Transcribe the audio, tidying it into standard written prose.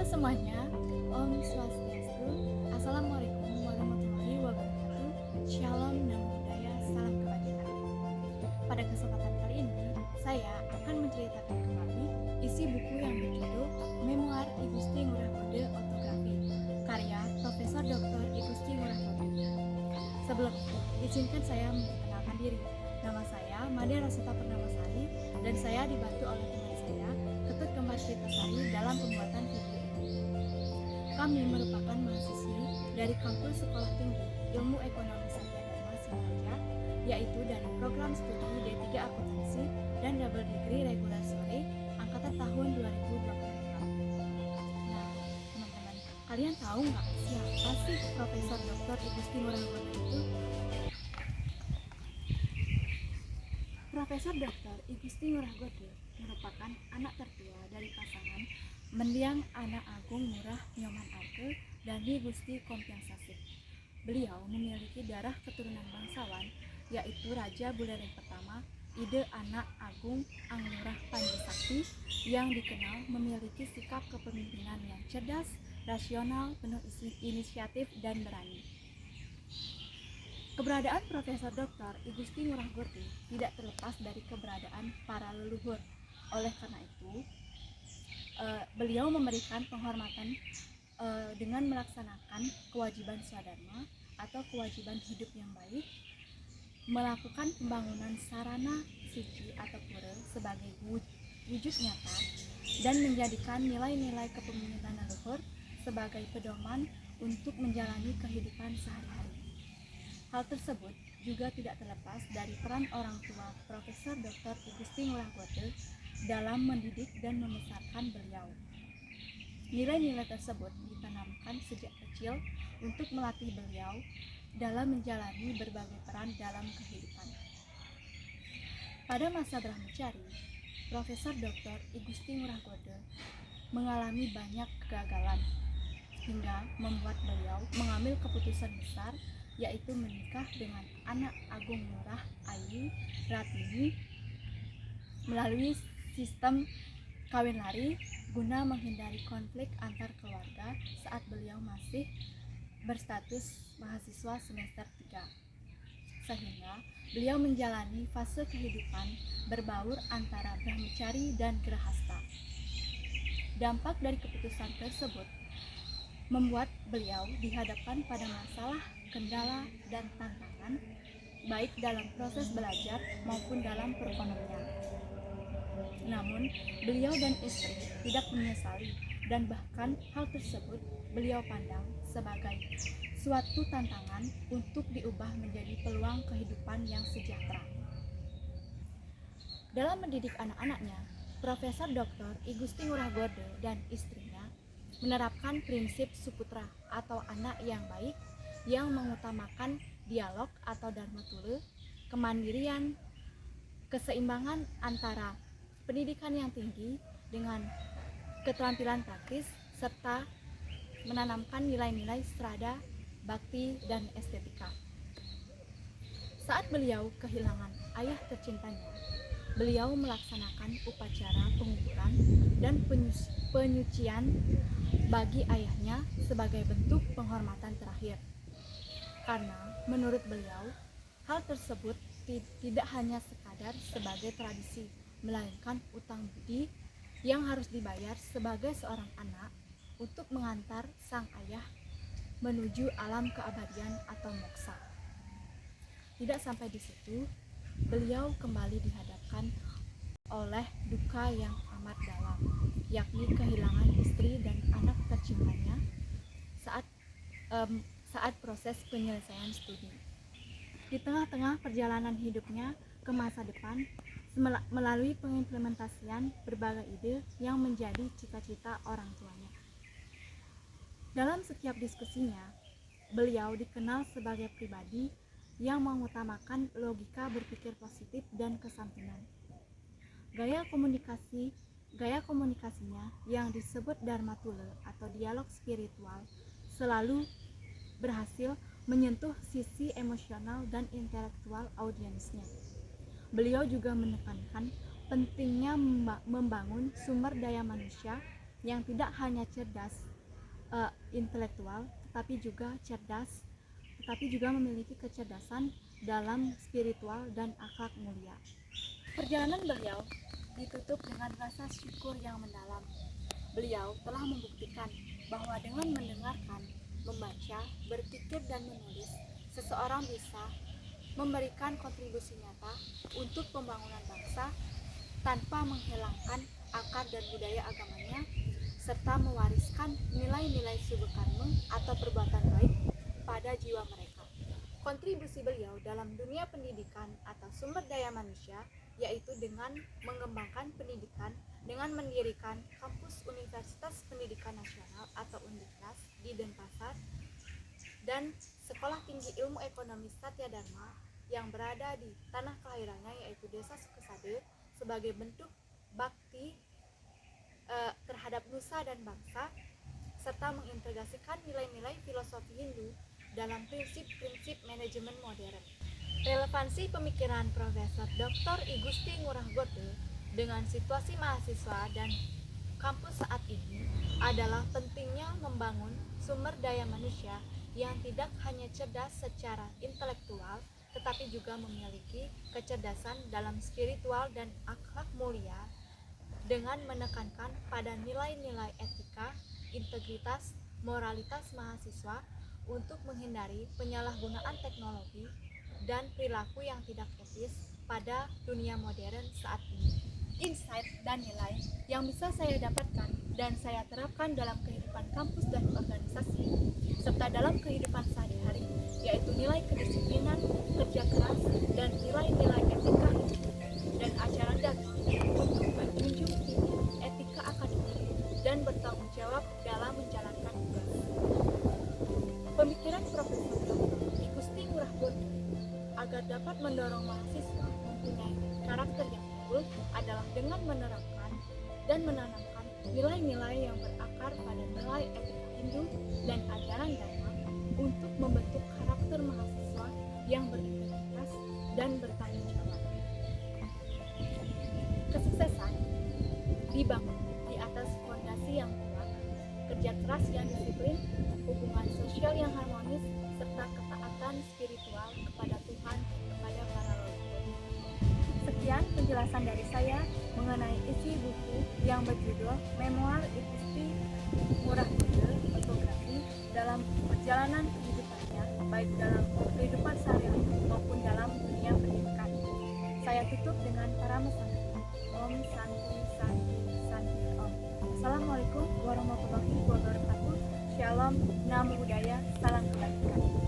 Halo semuanya, Om Swastiastu, Assalamualaikum warahmatullahi wabarakatuh, Shalom, Namo Buddhaya, Salam Kebajikan. Pada kesempatan kali ini, saya akan menceritakan kembali isi buku yang berjudul Memoir I Gusti Ngurah Bode Otografi, karya Profesor Dr. I Gusti Ngurah Bode. Sebelum itu, izinkan saya memperkenalkan diri. Nama saya Made Rosita Purnamasari dan saya dibantu oleh teman saya, Ketut Kembar Citasari dalam pembuatan video ini. Kami merupakan mahasiswi dari kampus Sekolah Tinggi Ilmu Ekonomi Satya Dharma Singaraja, yaitu dari program studi D3 Akuntansi dan Double Degree Regular Sore angkatan tahun 2024. Nah, teman-teman, kalian tahu nggak siapa sih Profesor Dr. I Gusti Ngurah Bode itu? Profesor Dr. I Gusti Ngurah Bode merupakan anak tertua dari pasangan Mendiang Anak Agung Ngurah Nyoman Arke dan Hi Gusti Kompiang Sasih. Beliau memiliki darah keturunan bangsawan, yaitu Raja Buleleng pertama Ide Anak Agung Anglurah Panji Sakti, yang dikenal memiliki sikap kepemimpinan yang cerdas, rasional, penuh inisiatif, dan berani. Keberadaan Profesor Dr. I Gusti Ngurah Bode tidak terlepas dari keberadaan para leluhur. Oleh karena itu, beliau memberikan penghormatan dengan melaksanakan kewajiban swadharma atau kewajiban hidup yang baik, melakukan pembangunan sarana suci atau pura sebagai wujud nyata, dan menjadikan nilai-nilai kepemimpinan leluhur sebagai pedoman untuk menjalani kehidupan sehari-hari. Hal tersebut juga tidak terlepas dari peran orang tua Profesor Dr. I Gusti Ngurah Bode dalam mendidik dan membesarkan beliau. Nilai-nilai tersebut ditanamkan sejak kecil untuk melatih beliau dalam menjalani berbagai peran dalam kehidupan. Pada masa Brahmacari, Profesor Dr. I Gusti Ngurah Bode mengalami banyak kegagalan hingga membuat beliau mengambil keputusan besar, yaitu menikah dengan anak Agung Ngurah Ayu Ratini melalui sistem kawin lari guna menghindari konflik antar keluarga saat beliau masih berstatus mahasiswa semester 3. Sehingga beliau menjalani fase kehidupan berbaur antara Brahmacari dan Grahasta. Dampak dari keputusan tersebut membuat beliau dihadapkan pada masalah, kendala, dan tantangan baik dalam proses belajar maupun dalam perekonomian. Namun, beliau dan istri tidak menyesali, dan bahkan hal tersebut beliau pandang sebagai suatu tantangan untuk diubah menjadi peluang kehidupan yang sejahtera. Dalam mendidik anak-anaknya, Profesor Dr. I Gusti Ngurah Bode dan istrinya menerapkan prinsip suputra atau anak yang baik, yang mengutamakan dialog atau dharma tule, kemandirian, keseimbangan antara pendidikan yang tinggi dengan keterampilan praktis, serta menanamkan nilai-nilai strada, bakti, dan estetika. Saat beliau kehilangan ayah tercintanya, beliau melaksanakan upacara penguburan dan penyucian bagi ayahnya sebagai bentuk penghormatan terakhir. Karena menurut beliau, hal tersebut tidak hanya sekadar sebagai tradisi, melainkan utang budi yang harus dibayar sebagai seorang anak untuk mengantar sang ayah menuju alam keabadian atau moksa. Tidak sampai di situ, beliau kembali dihadapkan oleh duka yang amat dalam, yakni kehilangan istri dan anak tercintanya saat proses penyelesaian studi. Di tengah-tengah perjalanan hidupnya ke masa depan, melalui pengimplementasian berbagai ide yang menjadi cita-cita orang tuanya. Dalam setiap diskusinya, beliau dikenal sebagai pribadi yang mengutamakan logika berpikir positif dan kesantunan. Gaya komunikasinya yang disebut dharma tule atau dialog spiritual selalu berhasil menyentuh sisi emosional dan intelektual audiensnya. Beliau juga menekankan pentingnya membangun sumber daya manusia yang tidak hanya cerdas intelektual, tetapi juga memiliki kecerdasan dalam spiritual dan akhlak mulia. Perjalanan beliau ditutup dengan rasa syukur yang mendalam. Beliau telah membuktikan bahwa dengan mendengarkan, membaca, berpikir, dan menulis, seseorang bisa memberikan kontribusi nyata untuk pembangunan bangsa tanpa menghilangkan akar dan budaya agamanya, serta mewariskan nilai-nilai subuh karma atau perbuatan baik pada jiwa mereka. Kontribusi beliau dalam dunia pendidikan atau sumber daya manusia yaitu dengan mengembangkan pendidikan dengan mendirikan kampus Universitas Pendidikan Nasional atau Undiknas di Denpasar dan Sekolah Tinggi Ilmu Ekonomi Satya Dharma yang berada di tanah kelahirannya yaitu Desa Sukesade sebagai bentuk bakti terhadap nusa dan bangsa, serta mengintegrasikan nilai-nilai filosofi Hindu dalam prinsip-prinsip manajemen modern. Relevansi pemikiran Profesor Dr. I Gusti Ngurah Gothe dengan situasi mahasiswa dan kampus saat ini adalah pentingnya membangun sumber daya manusia yang tidak hanya cerdas secara intelektual, tetapi juga memiliki kecerdasan dalam spiritual dan akhlak mulia dengan menekankan pada nilai-nilai etika, integritas, moralitas mahasiswa untuk menghindari penyalahgunaan teknologi dan perilaku yang tidak etis pada dunia modern saat ini. Insight dan nilai yang bisa saya dapatkan dan saya terapkan dalam kehidupan kampus dan organisasi serta dalam kehidupan sehari-hari yaitu nilai kedisiplinan, kerja keras, dan nilai-nilai etika dan ajaran dharma untuk menjunjung tinggi etika akademik dan bertanggung jawab dalam menjalankan tugas. Pemikiran Profesor Dr. I Gusti Ngurah Gothe agar dapat mendorong mahasiswa mempunyai karakter yang unggul adalah dengan menerapkan dan menanamkan nilai-nilai yang berakar pada nilai etika Hindu dan ajaran Dharma untuk membentuk karakter mahasiswa yang berintegritas dan bertanggung jawab. Kesuksesan dibangun di atas fondasi yang kuat, kerja keras yang disiplin, hubungan sosial yang harmonis, serta ketaatan spiritual kepada Tuhan, kepada para leluhur. Sekian penjelasan dari saya mengenai isi buku yang berjudul Memoir I Gusti Ngurah Gothe Autobiografi dalam perjalanan kehidupannya, baik dalam kehidupan sehari-hari maupun dalam dunia pendidikan. Saya tutup dengan para mesanti. Om Santi Santi Santi Om. Assalamualaikum warahmatullahi wabarakatuh. Shalom, Namo Buddhaya, salam kebajikan.